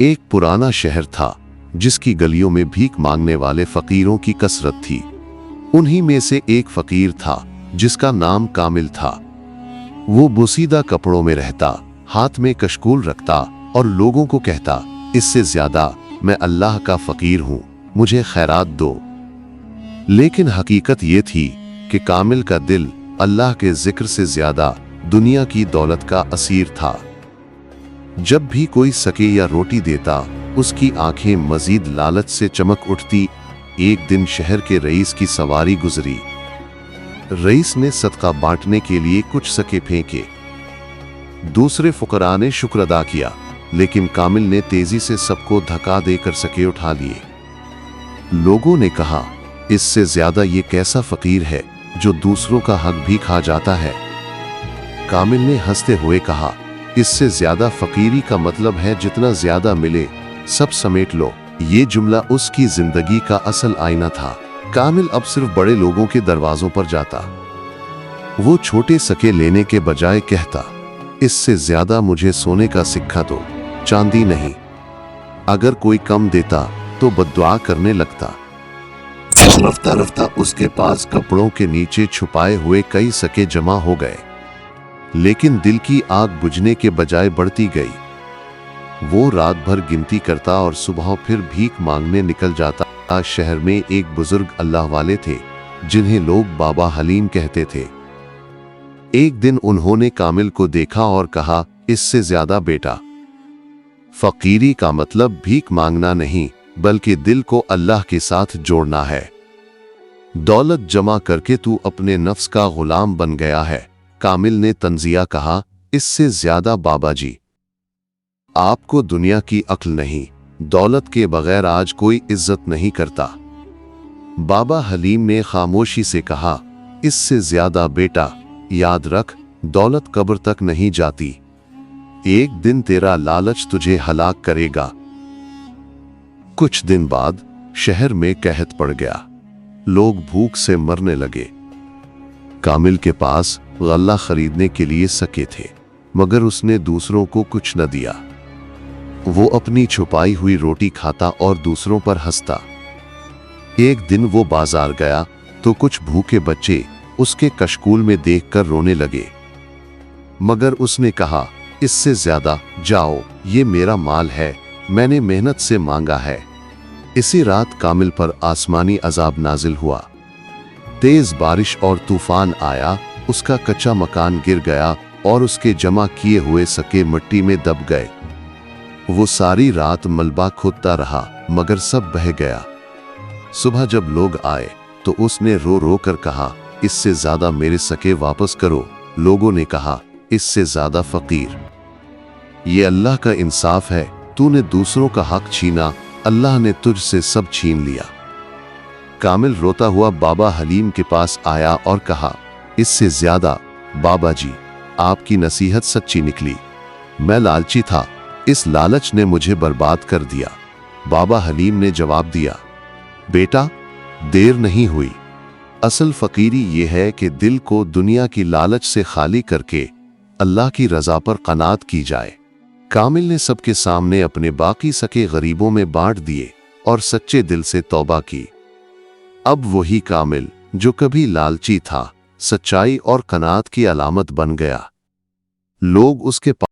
एक पुराना शहर था जिसकी गलियों में भीख मांगने वाले फकीरों की कसरत थी। उन्हीं में से एक फकीर था जिसका नाम कामिल था। वो बोसीदा कपड़ों में रहता, हाथ में कशकूल रखता और लोगों को कहता, इससे ज्यादा मैं अल्लाह का फकीर हूं, मुझे खैरात दो। लेकिन हकीकत ये थी कि कामिल का दिल अल्लाह के जिक्र से ज्यादा दुनिया की दौलत का असीर था। जब भी कोई सके या रोटी देता, उसकी आंखें मजीद लालच से चमक उठती। एक दिन शहर के रईस की सवारी गुजरी। रईस ने सदका बांटने के लिए कुछ सके फेंके। दूसरे फुकरा ने शुक्र अदा किया, लेकिन कामिल ने तेजी से सबको धक्का देकर सके उठा लिए। लोगों ने कहा, इससे ज्यादा ये कैसा फकीर है जो दूसरों का हक भी खा जाता है। कामिल ने हंसते हुए कहा, इससे ज्यादा फकीरी का मतलब है जितना ज्यादा मिले सब समेट लो। ये जुमला उसकी जिंदगी का असल आईना था। कामिल अब सिर्फ बड़े लोगों के दरवाजों पर जाता। वो छोटे सके लेने के बजाय कहता, इससे ज्यादा मुझे सोने का सिक्का दो, चांदी नहीं। अगर कोई कम देता तो बद्दुआ करने लगता। रफ्ता रफ्ता उसके पास कपड़ों के नीचे छुपाए हुए कई सके जमा हो गए, लेकिन दिल की आग बुझने के बजाय बढ़ती गई। वो रात भर गिनती करता और सुबह फिर भीख मांगने निकल जाता। शहर में एक बुजुर्ग अल्लाह वाले थे जिन्हें लोग बाबा हलीम कहते थे। एक दिन उन्होंने कामिल को देखा और कहा, इससे ज्यादा बेटा, फकीरी का मतलब भीख मांगना नहीं बल्कि दिल को अल्लाह के साथ जोड़ना है। दौलत जमा करके तू अपने नफ्स का गुलाम बन गया है। कामिल ने तंजिया कहा, इससे ज्यादा बाबा जी, आपको दुनिया की अक्ल नहीं, दौलत के बगैर आज कोई इज्जत नहीं करता। बाबा हलीम ने खामोशी से कहा, इससे ज्यादा बेटा, याद रख, दौलत कब्र तक नहीं जाती। एक दिन तेरा लालच तुझे हलाक करेगा। कुछ दिन बाद शहर में कहत पड़ गया। लोग भूख से मरने लगे। कामिल के पास गल्ला खरीदने के लिए सके थे, मगर उसने दूसरों को कुछ न दिया। वो अपनी छुपाई हुई रोटी खाता और दूसरों पर हंसता। एक दिन वो बाजार गया तो कुछ भूखे बच्चे उसके कशकूल में देखकर रोने लगे, मगर उसने कहा, इससे ज्यादा जाओ, ये मेरा माल है, मैंने मेहनत से मांगा है। इसी रात कामिल पर आसमानी अजाब नाजिल हुआ। तेज बारिश और तूफान आया, उसका कच्चा मकान गिर गया और उसके जमा किए हुए सके मिट्टी में दब गए। वो सारी रात मलबा खोदता रहा, मगर सब बह गया। सुबह जब लोग आए तो उसने रो रो कर कहा, इससे ज्यादा मेरे सके वापस करो। लोगों ने कहा, इससे ज्यादा फकीर, ये अल्लाह का इंसाफ है, तूने दूसरों का हक छीना, अल्लाह ने तुझसे सब छीन लिया। कामिल रोता हुआ बाबा हलीम के पास आया और कहा, इससे ज्यादा बाबा जी, आपकी नसीहत सच्ची निकली। मैं लालची था, इस लालच ने मुझे बर्बाद कर दिया। बाबा हलीम ने जवाब दिया, बेटा, देर नहीं हुई। असल फकीरी ये है कि दिल को दुनिया की लालच से खाली करके अल्लाह की रजा पर कनात की जाए। कामिल ने सबके सामने अपने बाकी सके गरीबों में बांट दिए और सच्चे दिल से तौबा की। अब वही कामिल जो कभी लालची था, सच्चाई और कनात की अलामत बन गया। लोग उसके